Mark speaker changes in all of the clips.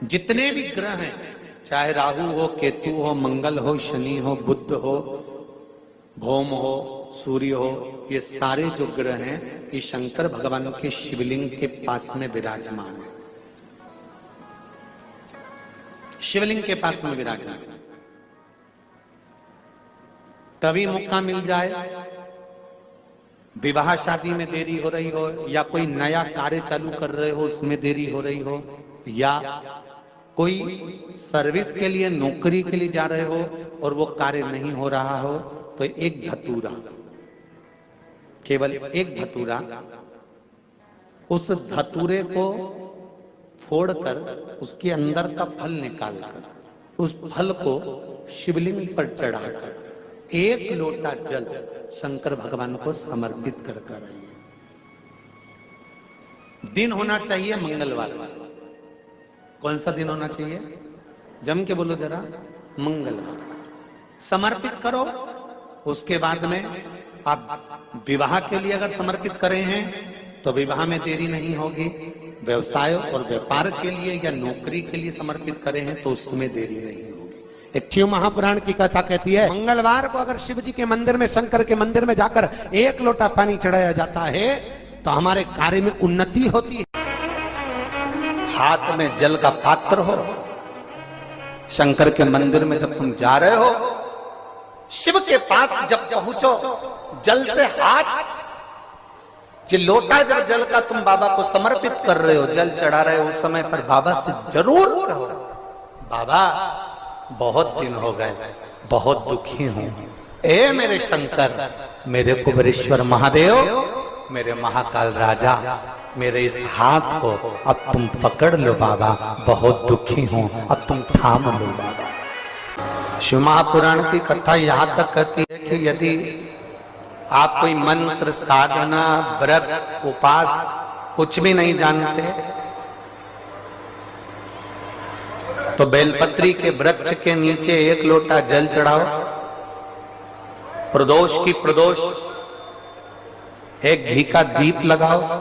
Speaker 1: जितने भी ग्रह हैं, चाहे राहु हो, केतु हो, मंगल हो, शनि हो, बुध हो, भौम हो, सूर्य हो, ये सारे जो ग्रह हैं ये शंकर भगवान के शिवलिंग के पास में विराजमान है। शिवलिंग के पास में विराजमान। तभी मौका मिल जाए, विवाह शादी में देरी हो रही हो, या कोई नया कार्य चालू कर रहे हो उसमें देरी हो रही हो, या कोई सर्विस के लिए, नौकरी के लिए जा रहे हो और वो कार्य नहीं हो रहा हो, तो एक धतूरा, केवल एक धतूरा, उस धतूरे को फोड़कर उसके अंदर का फल निकालकर उस फल को शिवलिंग पर चढ़ाकर एक लोटा जल शंकर भगवान को समर्पित कर आइए। दिन होना चाहिए मंगलवार। कौन सा दिन होना चाहिए? जम के बोलो जरा, मंगलवार। समर्पित करो। उसके बाद में आप विवाह के लिए अगर समर्पित करें हैं तो विवाह में देरी नहीं होगी। व्यवसाय और व्यापार के लिए या नौकरी के लिए समर्पित करें हैं तो उसमें देरी नहीं होगी। एक शिव महापुराण की कथा कहती है, मंगलवार को अगर शिव जी के मंदिर में, शंकर के मंदिर में जाकर एक लोटा पानी चढ़ाया जाता है तो हमारे कार्य में उन्नति होती है। हाथ में जल का पात्र हो, शंकर के मंदिर में जब तुम जा रहे हो, शिव के पास जब पहुंचो, जल से हाथ, ये लोटा जब जल का तुम बाबा को समर्पित कर रहे हो, जल चढ़ा रहे हो, उस समय पर बाबा से जरूर कहो, बाबा बहुत दिन हो गए, बहुत दुखी हूं, ए मेरे शंकर, मेरे कुबेरेश्वर महादेव, मेरे महाकाल राजा, मेरे इस हाथ को अब तुम पकड़ लो बाबा, बहुत दुखी हूं, अब तुम थाम लो बाबा। शिव महापुराण की कथा यहां तक कहती है कि यदि आप कोई मंत्र, साधना, व्रत, उपास कुछ भी नहीं जानते तो बेलपत्री के वृक्ष के नीचे एक लोटा जल चढ़ाओ, प्रदोष की प्रदोष, एक घी का दीप लगाओ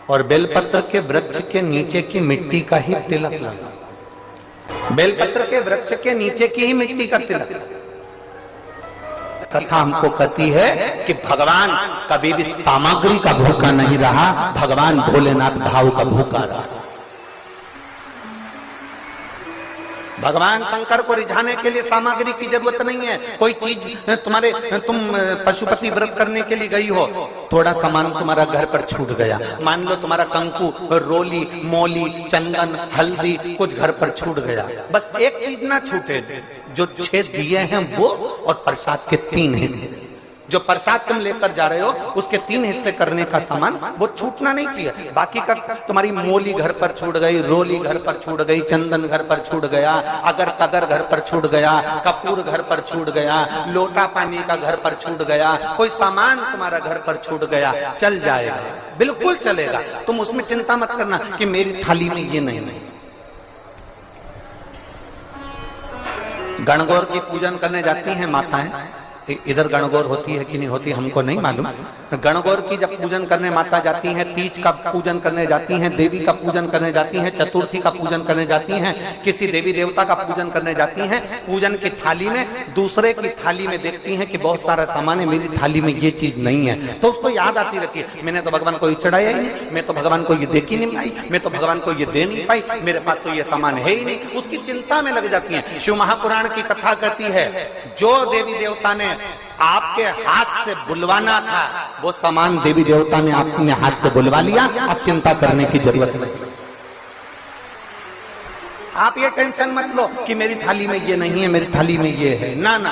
Speaker 1: और बेलपत्र के वृक्ष के नीचे की मिट्टी का ही तिलक लगाओ। बेलपत्र के वृक्ष के नीचे की ही मिट्टी का तिलक। कथा हमको कहती है कि भगवान कभी भी सामग्री का भूखा नहीं रहा, भगवान भोलेनाथ भाव का भूखा रहा। भगवान शंकर को रिझाने के लिए सामग्री की जरूरत नहीं है। कोई चीज तुम पशुपति व्रत करने के लिए गई हो, थोड़ा सामान तुम्हारा घर पर छूट गया, मान लो तुम्हारा कंकु, रोली, मौली, चंदन, हल्दी कुछ घर पर छूट गया, बस एक चीज ना छूटे, जो 6 दिए हैं वो और प्रसाद के 3 हिस्से। जो प्रसाद तुम लेकर जा रहे हो उसके 3 हिस्से करने का सामान वो छूटना नहीं चाहिए। बाकी का तुम्हारी मोली घर पर छूट गई, रोली घर पर छूट गई, चंदन घर पर छूट गया, अगर तगर घर पर छूट गया, कपूर घर पर छूट गया, लोटा पानी का घर पर छूट गया, कोई सामान तुम्हारा घर पर छूट गया, चल जाएगा, बिल्कुल चलेगा। तुम उसमें चिंता मत करना कि मेरी थाली में ये नहीं। गणगौर की पूजन करने जाती हैं माताएं, इधर गणगौर होती है कि नहीं होती हमको नहीं मालूम। गणगौर की जब पूजन करने माता जाती हैं, तीज का पूजन करने जाती हैं, देवी का पूजन करने जाती हैं, चतुर्थी का पूजन करने जाती हैं, किसी देवी देवता का पूजन करने जाती हैं, पूजन की थाली में दूसरे की थाली में देखती हैं कि बहुत सारा सामान है, मेरी थाली में ये चीज नहीं है, तो उसको याद आती रहती है, मैंने तो भगवान को ये चढ़ाया ही नहीं, मैं तो भगवान को ये देख ही नहीं पाई, मैं तो भगवान को ये दे नहीं पाई, मेरे पास तो ये सामान है ही नहीं, उसकी चिंता में लग जाती है। शिव महापुराण की कथा कहती है, जो देवी देवता ने आपके हाथ से बुलवाना था वो सामान देवी देवता ने अपने हाथ से बुलवा लिया, अब चिंता करने की जरूरत नहीं। आप ये टेंशन मत लो कि मेरी थाली में ये नहीं है, मेरी थाली में ये है, ना ना,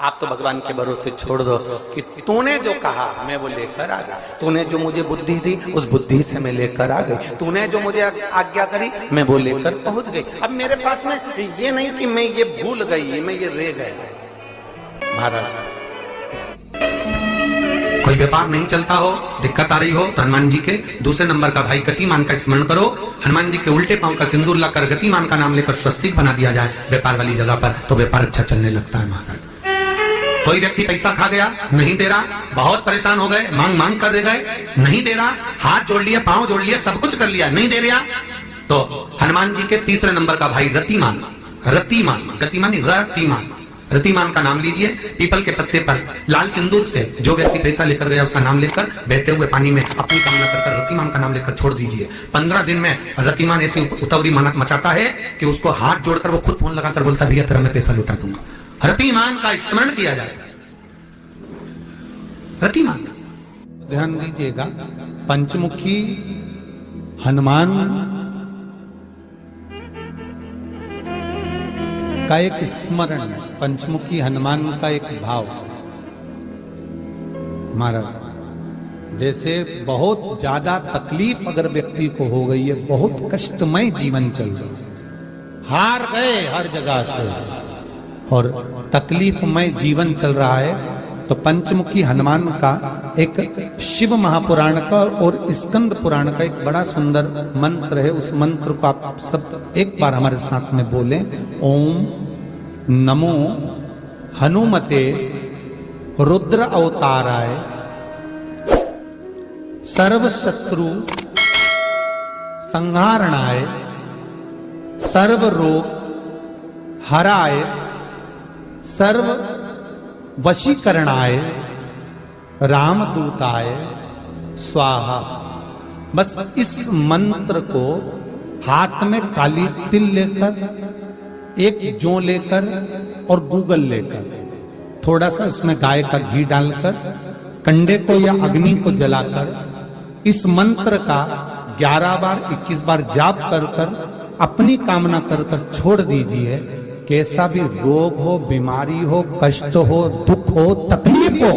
Speaker 1: आप तो भगवान के भरोसे छोड़ दो कि तूने जो कहा मैं वो लेकर आ गया, तूने जो मुझे बुद्धि दी उस बुद्धि से मैं लेकर आ गई, तूने जो मुझे आज्ञा करी मैं वो लेकर पहुंच गई। अब मेरे पास में ये नहीं कि मैं ये भूल गई, मैं ये रह गया। महाराज कोई व्यापार नहीं चलता हो, दिक्कत आ रही हो तो हनुमान जी के दूसरे नंबर का भाई गतिमान का स्मरण करो, हनुमान जी के उल्टे पांव का सिंदूर लाकर गतिमान का नाम लेकर स्वस्तिक बना दिया जाए व्यापार वाली जगह पर, तो व्यापार अच्छा चलने लगता है। महाराज कोई व्यक्ति पैसा खा गया, नहीं दे रहा, बहुत परेशान हो गए, मांग मांग कर दे गए, नहीं दे रहा, हाथ जोड़ लिया, पांव जोड़ लिया, सब कुछ कर लिया, नहीं दे रहा, तो हनुमान जी के तीसरे नंबर का भाई रतिमान, रतिमान, गतिमान नहीं, रतिमान, रतिमान का नाम लीजिए। पीपल के पत्ते पर लाल सिंदूर से जो व्यक्ति पैसा लेकर गया उसका नाम लेकर बहते हुए पानी में अपनी कामना कर रतिमान का नाम लेकर छोड़ दीजिए। 15 दिन में रतिमान ऐसी उतावली मचाता है कि उसको हाथ जोड़कर वो खुद फोन लगाकर बोलता है भैया तेरा मैं पैसा लुटा दूंगा। रतिमान का स्मरण किया जाता है। रतिमान, ध्यान दीजिएगा, पंचमुखी हनुमान का एक स्मरण, पंचमुखी हनुमान का एक भाव। महाराज जैसे बहुत ज्यादा तकलीफ अगर व्यक्ति को हो गई है, बहुत कष्टमय जीवन चल रहा है, हार गए हर जगह से और तकलीफमय जीवन चल रहा है, तो पंचमुखी हनुमान का एक शिव महापुराण का और स्कंद पुराण का एक बड़ा सुंदर मंत्र है। उस मंत्र को आप सब एक बार हमारे साथ में बोलें। ओम नमो हनुमते रुद्र अवताराय सर्व शत्रु संहारणाय सर्व रोग हराय सर्व वशीकरणाय रामदूताय स्वाहा। बस इस मंत्र को हाथ में काली तिल लेकर, एक जौ लेकर और गूगल लेकर, थोड़ा सा उसमें गाय का घी डालकर, कंडे को या अग्नि को जलाकर इस मंत्र का 11 बार 21 बार जाप कर कर अपनी कामना कर कर छोड़ दीजिए। कैसा भी रोग हो, बीमारी हो, कष्ट हो, दुख हो, तकलीफ हो,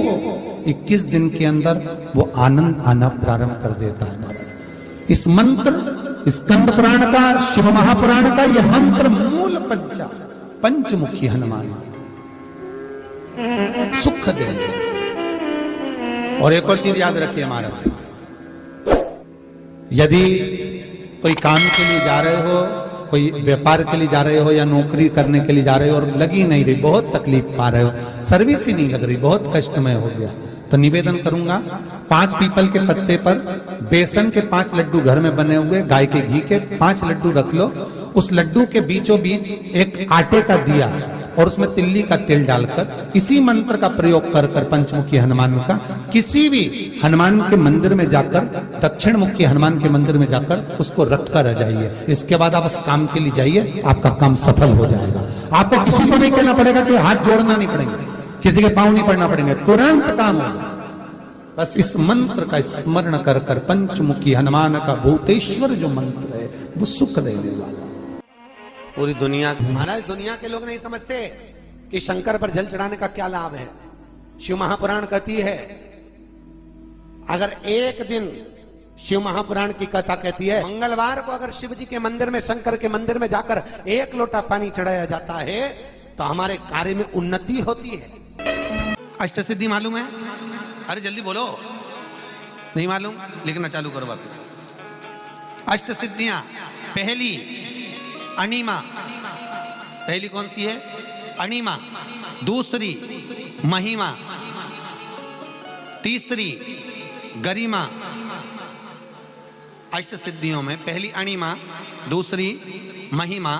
Speaker 1: 21 दिन के अंदर वो आनंद आना प्रारंभ कर देता है। इस मंत्र, स्कंद पुराण का, शिव महापुराण का यह मंत्र मूल पंचमुखी हनुमान सुख देंगे। और एक और चीज याद रखिए महाराज, यदि कोई काम के लिए जा रहे हो, कोई व्यापार के लिए जा रहे हो या नौकरी करने के लिए जा रहे हो और लगी नहीं रही, बहुत तकलीफ पा रहे हो, सर्विस ही नहीं लग रही, बहुत कष्टमय हो गया, तो निवेदन करूंगा 5 पीपल के पत्ते पर बेसन के 5 लड्डू घर में बने हुए, गाय के घी के 5 लड्डू रख लो। उस लड्डू के बीचों बीच एक आटे का दिया और उसमें तिल्ली का तेल डालकर इसी मंत्र का प्रयोग कर कर पंचमुखी हनुमान का किसी भी हनुमान के मंदिर में जाकर, दक्षिण मुखी हनुमान के मंदिर में जाकर उसको रख कर आ जाइए। इसके बाद आप उस काम के लिए जाइए, आपका काम सफल हो जाएगा। आपको किसी को नहीं कहना पड़ेगा कि हाथ जोड़ना नहीं पड़ेंगे, किसी के पांव नहीं पड़ना पड़ेंगे, तुरंत काम होगा। बस इस मंत्र का स्मरण कर कर पंचमुखी हनुमान का भूतेश्वर जो मंत्र है वो सुख देने वाला। पूरी दुनिया, महाराज दुनिया के लोग नहीं समझते कि शंकर पर जल चढ़ाने का क्या लाभ है। शिव महापुराण कहती है, अगर एक दिन शिव महापुराण की कथा कहती है, मंगलवार को अगर शिव जी के मंदिर में, शंकर के मंदिर में जाकर 1 लोटा पानी चढ़ाया जाता है तो हमारे कार्य में उन्नति होती है। अष्ट सिद्धि मालूम है? अरे जल्दी बोलो, नहीं मालूम? लिखना चालू करो वापस। अष्ट सिद्धियां, पहली अणिमा, पहली कौन सी है? अणिमा। दूसरी महिमा, तीसरी गरिमा। अष्ट सिद्धियों में पहली अणिमा, दूसरी महिमा,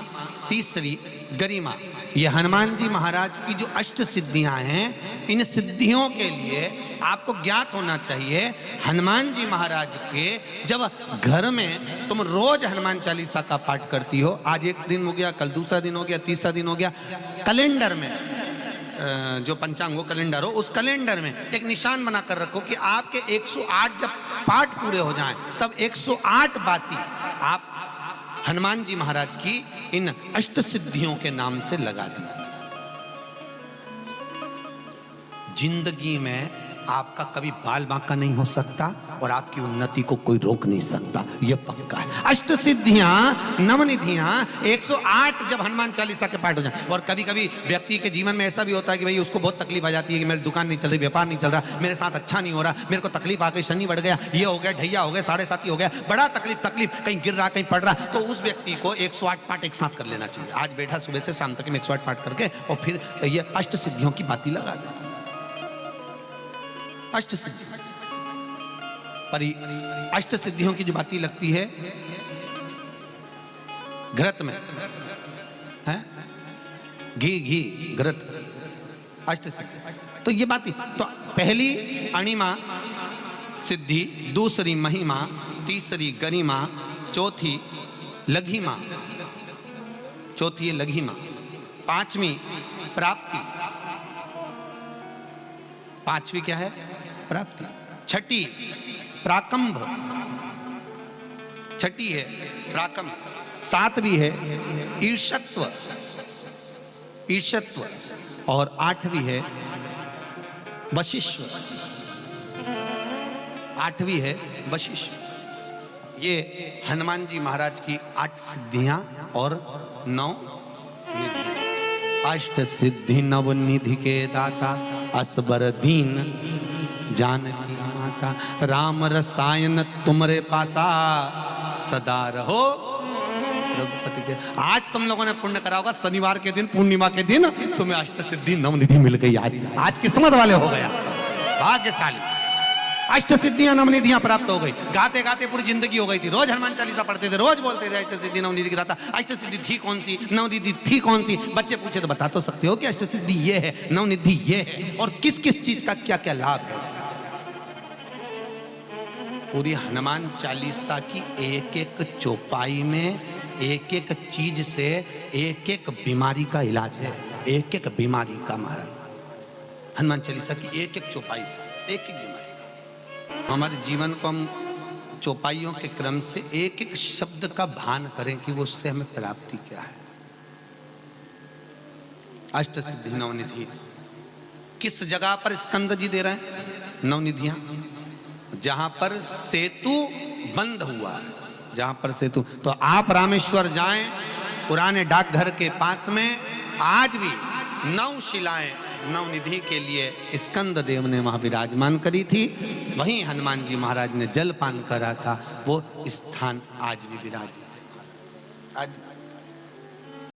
Speaker 1: तीसरी गरिमा। ये हनुमान जी महाराज की जो अष्ट सिद्धियां हैं, इन सिद्धियों के लिए आपको ज्ञात होना चाहिए, हनुमान जी महाराज के जब घर में तुम रोज हनुमान चालीसा का पाठ करती हो, आज एक दिन हो गया, कल दूसरा दिन हो गया, तीसरा दिन हो गया, कैलेंडर में जो पंचांगो कैलेंडर हो, उस कैलेंडर में एक निशान बना कर रखो कि आपके 108 जब पाठ पूरे हो जाएं, तब 108 बाती आप हनुमान जी महाराज की इन अष्ट सिद्धियों के नाम से लगा दीजिए। जिंदगी में आपका कभी बाल बांका नहीं हो सकता और आपकी उन्नति को कोई रोक नहीं सकता, यह पक्का है। अष्ट सिद्धियां, नवनिधियां, 108 जब हनुमान चालीसा के पाठ हो जाए। और कभी कभी व्यक्ति के जीवन में ऐसा भी होता है कि भाई उसको बहुत तकलीफ आ जाती है कि मेरी दुकान नहीं चल रही, व्यापार नहीं चल रहा, मेरे साथ अच्छा नहीं हो रहा, मेरे को तकलीफ आ गई, शनि बढ़ गया, ये हो गया, ढैया हो गया, 7.5 हो गया, बड़ा तकलीफ, कहीं गिर रहा, कहीं पड़ रहा, तो उस व्यक्ति को 108 पाठ एक साथ कर लेना चाहिए। आज बैठा सुबह से शाम तक में 108 पाठ करके और फिर ये अष्ट सिद्धियों की बाती लगा दे। अष्ट सिद्धि पर अष्ट सिद्धियों की जो बाती लगती है, घृत में है, घी घृत, अष्ट सिद्धि। तो ये बात ही तो पहली अणिमा सिद्धि, दूसरी महिमा, तीसरी गरिमा, चौथी लघिमा, चौथी है लघिमा, पांचवी प्राप्ति, पांचवी क्या है? प्राप्ति। छठी प्राकंभ, छठी है प्राकंभ। सातवीं है ईर्षत्व, ईर्षत्व। और आठवीं है वशिष्व, आठवीं है वशिष्व। ये हनुमान जी महाराज की 8 सिद्धियां और 9 निधि। अष्ट सिद्धि नव निधि के दाता, असबर दीन जानकी माता। राम रसायन तुमरे पासा, सदा रहो रघुपति के। आज तुम लोगों ने पुण्य करा होगा, शनिवार के दिन, पूर्णिमा के दिन तुम्हें अष्ट सिद्धि नव निधि मिल गई। आज किस्मत वाले हो गए, भाग्यशाली। अष्ट सिद्धियां नव निधियां प्राप्त हो गई। गाते गाते पूरी जिंदगी हो गई थी। रोज हनुमान चालीसा पढ़ते थे, रोज बोलते थे अष्ट सिद्धि नव निधि की दाता। अष्ट सिद्धि थी कौन सी, नव निधि थी कौन सी? बच्चे पूछे तो बता तो सकते हो कि अष्ट सिद्धि ये है, नव निधि ये है, और किस किस चीज का क्या क्या लाभ है। पूरी हनुमान चालीसा की एक एक चौपाई में एक एक चीज से एक एक बीमारी का इलाज है, एक एक बीमारी का। महाराज हनुमान चालीसा की एक एक चौपाई से एक एक बीमारी। हमारे जीवन को हम चौपाइयों के क्रम से एक एक शब्द का भान करें कि वो उससे हमें प्राप्ति क्या है। अष्ट सिद्धि नवनिधि किस जगह पर स्कंद जी दे रहे हैं? नवनिधियां जहां पर सेतु बंद हुआ, जहां पर सेतु। तो आप रामेश्वर जाएं, पुराने डाकघर के पास में आज भी 9 शिलाएं नवनिधि के लिए स्कंद देव ने वहां विराजमान करी थी। वहीं हनुमान जी महाराज ने जलपान करा था। वो स्थान आज भी विराजमान है। आज